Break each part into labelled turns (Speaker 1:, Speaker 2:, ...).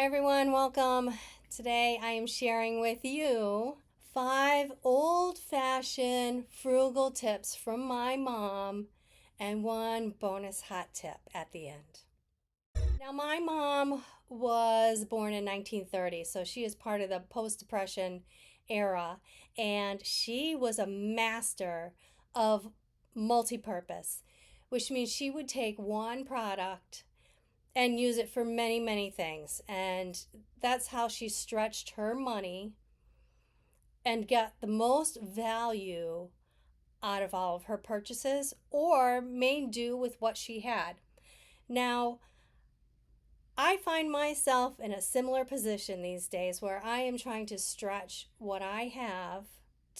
Speaker 1: everyone, welcome. Today I am sharing with you 5 old-fashioned frugal tips from my mom and 1 bonus hot tip at the end. Now my mom was born in 1930, so she is part of the post-depression era, and she was a master of multipurpose, which means she would take one product and use it for many, many things. And that's how she stretched her money and got the most value out of all of her purchases, or made do with what she had. Now, I find myself in a similar position these days where I am trying to stretch what I have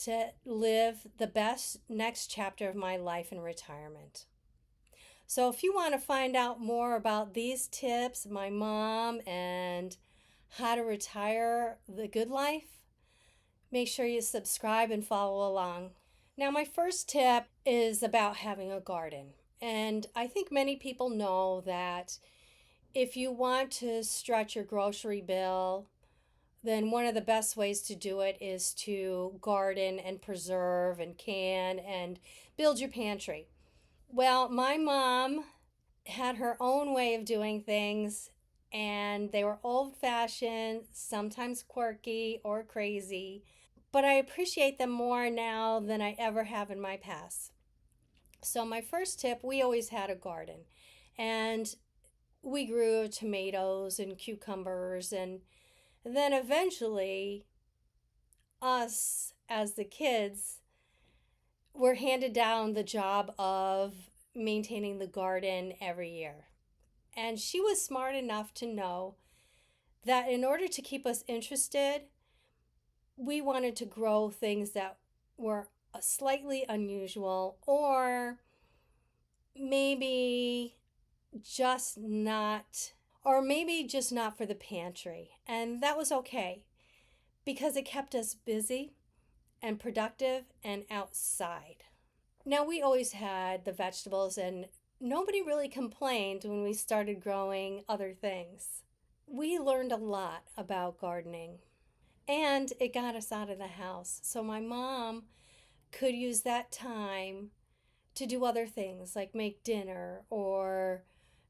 Speaker 1: to live the best next chapter of my life in retirement. So if you want to find out more about these tips, my mom, and how to retire the good life, make sure you subscribe and follow along. Now, my first tip is about having a garden. And I think many people know that if you want to stretch your grocery bill, then one of the best ways to do it is to garden and preserve and can and build your pantry. Well, my mom had her own way of doing things, and they were old-fashioned, sometimes quirky or crazy, but I appreciate them more now than I ever have in my past. So my first tip, we always had a garden, and we grew tomatoes and cucumbers, and then eventually us as the kids were handed down the job of maintaining the garden every year. And she was smart enough to know that in order to keep us interested, we wanted to grow things that were slightly unusual, or maybe just not, for the pantry. And that was okay because it kept us busy and productive and outside. Now, we always had the vegetables, and nobody really complained when we started growing other things. We learned a lot about gardening, and it got us out of the house. So my mom could use that time to do other things like make dinner, or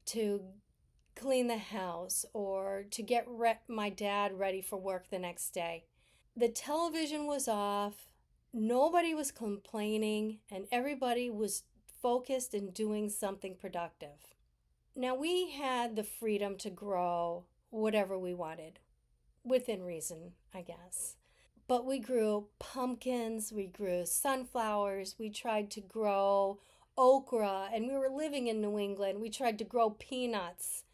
Speaker 1: to clean the house, or to get my dad ready for work the next day. The television was off, nobody was complaining, and everybody was focused in doing something productive. Now, we had the freedom to grow whatever we wanted, within reason, I guess. But we grew pumpkins, we grew sunflowers, we tried to grow okra, and we were living in New England. We tried to grow peanuts.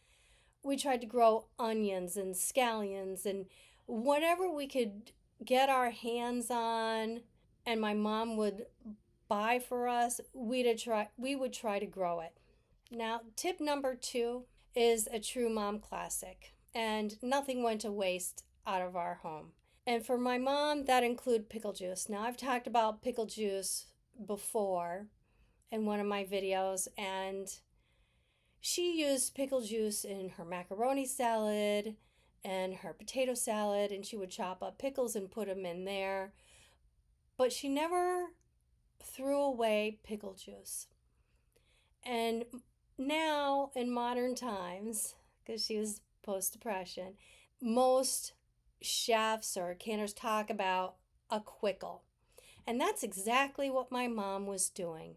Speaker 1: We tried to grow onions and scallions and whatever we could get our hands on, and my mom would buy for us, we would try to grow it. Now, tip number 2 is a true mom classic, and nothing went to waste out of our home. And for my mom, that included pickle juice. Now, I've talked about pickle juice before in one of my videos, and she used pickle juice in her macaroni salad and her potato salad, and she would chop up pickles and put them in there. But she never threw away pickle juice. And now, in modern times, because she was post-depression, most chefs or canners talk about a quickle. And that's exactly what my mom was doing.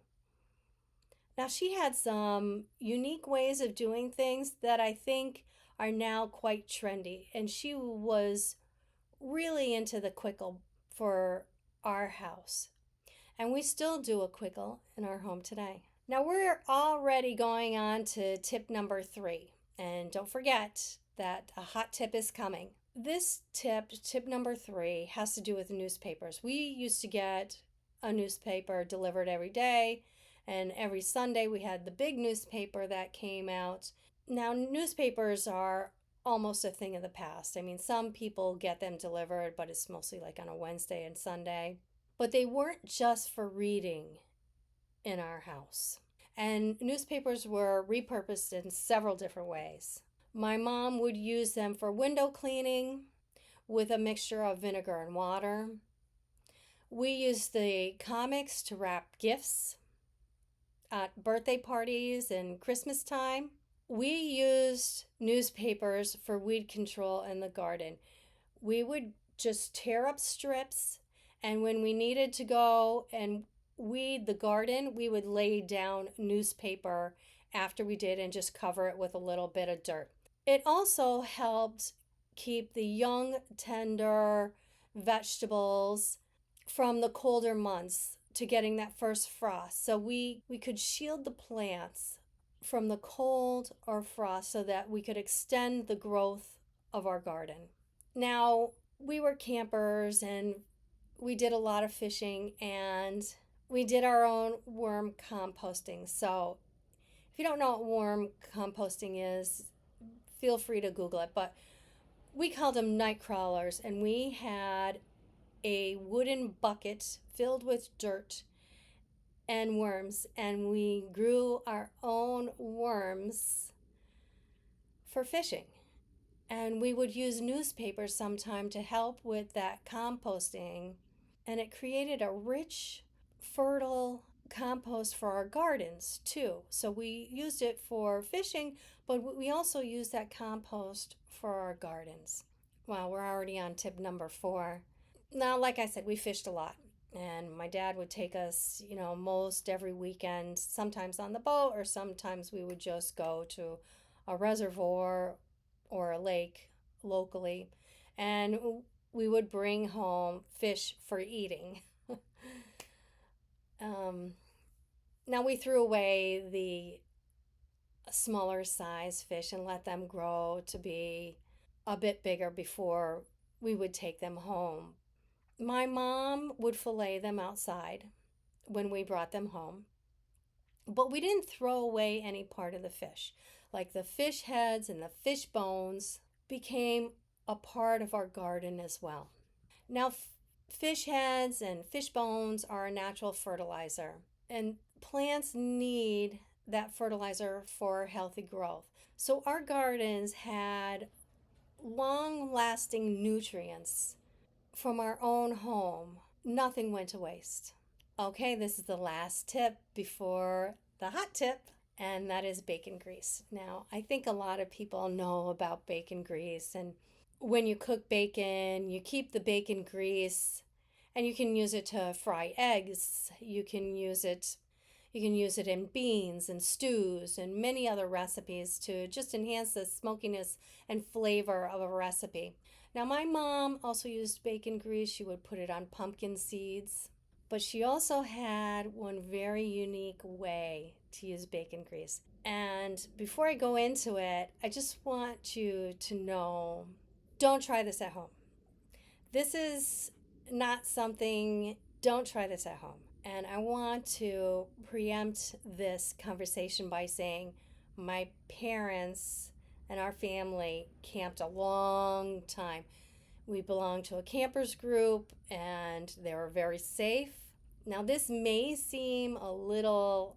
Speaker 1: Now, she had some unique ways of doing things that I think are now quite trendy. And she was really into the quickle for our house. And we still do a quickle in our home today. Now, we're already going on to tip number 3. And don't forget that a hot tip is coming. This tip number 3, has to do with newspapers. We used to get a newspaper delivered every day, and every Sunday we had the big newspaper that came out. Now, newspapers are almost a thing of the past. I mean, some people get them delivered, but it's mostly like on a Wednesday and Sunday. But they weren't just for reading in our house. And newspapers were repurposed in several different ways. My mom would use them for window cleaning with a mixture of vinegar and water. We used the comics to wrap gifts at birthday parties and Christmas time. We used newspapers for weed control in the garden. We would just tear up strips, and when we needed to go and weed the garden, we would lay down newspaper after we did and just cover it with a little bit of dirt. It also helped keep the young, tender vegetables from the colder months to getting that first frost. So we could shield the plants from the cold or frost so that we could extend the growth of our garden. Now, we were campers and we did a lot of fishing and we did our own worm composting. So, if you don't know what worm composting is, feel free to Google it. But we called them night crawlers, and we had a wooden bucket filled with dirt and worms, and we grew our own worms for fishing. And we would use newspapers sometime to help with that composting, and it created a rich, fertile compost for our gardens too. So we used it for fishing, but we also used that compost for our gardens. Wow, we're already on tip number 4. Now, like I said, we fished a lot. And my dad would take us, most every weekend, sometimes on the boat, or sometimes we would just go to a reservoir or a lake locally. And we would bring home fish for eating. Now we threw away the smaller size fish and let them grow to be a bit bigger before we would take them home. My mom would fillet them outside when we brought them home, but we didn't throw away any part of the fish. Like the fish heads and the fish bones became a part of our garden as well. Now, fish heads and fish bones are a natural fertilizer, and plants need that fertilizer for healthy growth. So our gardens had long-lasting nutrients from our own home. Nothing went to waste. Okay, this is the last tip before the hot tip, and that is bacon grease. Now, I think a lot of people know about bacon grease, and when you cook bacon, you keep the bacon grease, and you can use it to fry eggs. You can use it in beans and stews and many other recipes to just enhance the smokiness and flavor of a recipe. Now, my mom also used bacon grease. She would put it on pumpkin seeds, but she also had one very unique way to use bacon grease. And before I go into it, I just want you to know, don't try this at home. This is not something, don't try this at home. And I want to preempt this conversation by saying my parents and our family camped a long time. We belonged to a campers group and they were very safe. Now, this may seem a little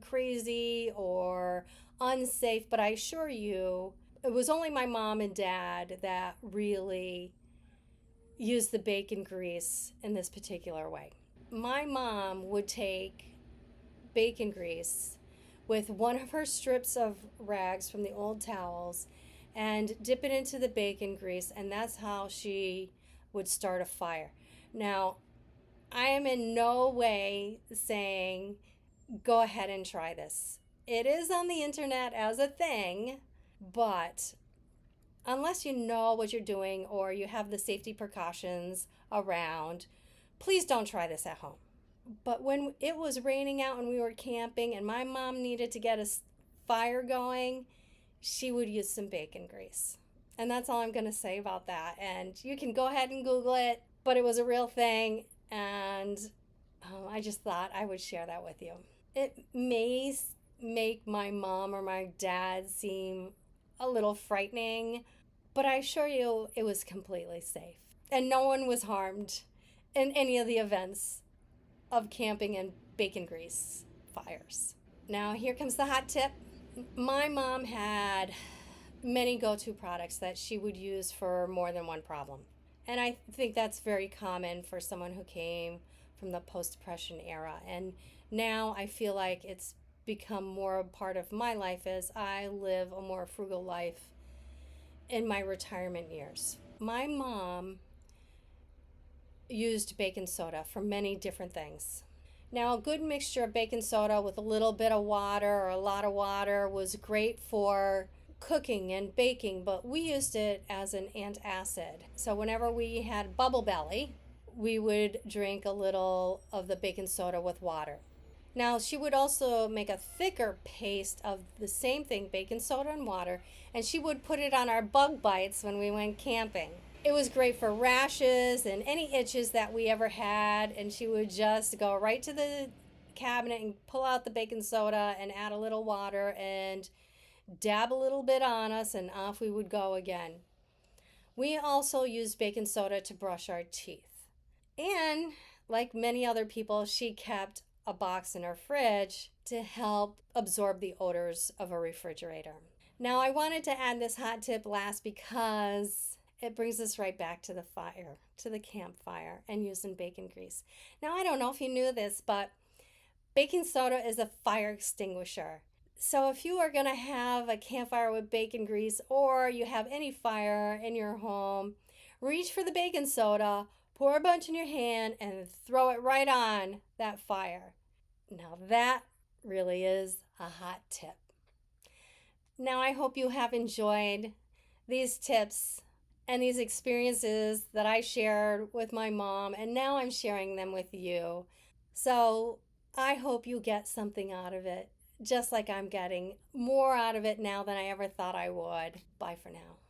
Speaker 1: crazy or unsafe, but I assure you, it was only my mom and dad that really used the bacon grease in this particular way. My mom would take bacon grease with one of her strips of rags from the old towels and dip it into the bacon grease, and that's how she would start a fire. Now, I am in no way saying go ahead and try this. It is on the internet as a thing, but unless you know what you're doing or you have the safety precautions around, please don't try this at home. But when it was raining out and we were camping and my mom needed to get a fire going, she would use some bacon grease. And that's all I'm going to say about that. And you can go ahead and Google it, but it was a real thing. And I just thought I would share that with you. It may make my mom or my dad seem a little frightening, but I assure you it was completely safe. And no one was harmed in any of the events of camping and bacon grease fires. Now, here comes the hot tip. My mom had many go-to products that she would use for more than one problem. And I think that's very common for someone who came from the post-depression era. And now I feel like it's become more a part of my life as I live a more frugal life in my retirement years. My mom used baking soda for many different things. Now, a good mixture of baking soda with a little bit of water or a lot of water was great for cooking and baking, but we used it as an antacid. So, whenever we had bubble belly, we would drink a little of the baking soda with water. Now, she would also make a thicker paste of the same thing, baking soda and water, and she would put it on our bug bites when we went camping. It was great for rashes and any itches that we ever had, and she would just go right to the cabinet and pull out the baking soda and add a little water and dab a little bit on us, and off we would go again. We also used baking soda to brush our teeth. And like many other people, she kept a box in her fridge to help absorb the odors of a refrigerator. Now, I wanted to add this hot tip last because it brings us right back to the fire, to the campfire, and using bacon grease. Now, I don't know if you knew this, but baking soda is a fire extinguisher. So if you are going to have a campfire with bacon grease or you have any fire in your home, reach for the baking soda, pour a bunch in your hand, and throw it right on that fire. Now that really is a hot tip. Now I hope you have enjoyed these tips and these experiences that I shared with my mom, and now I'm sharing them with you. So I hope you get something out of it, just like I'm getting more out of it now than I ever thought I would. Bye for now.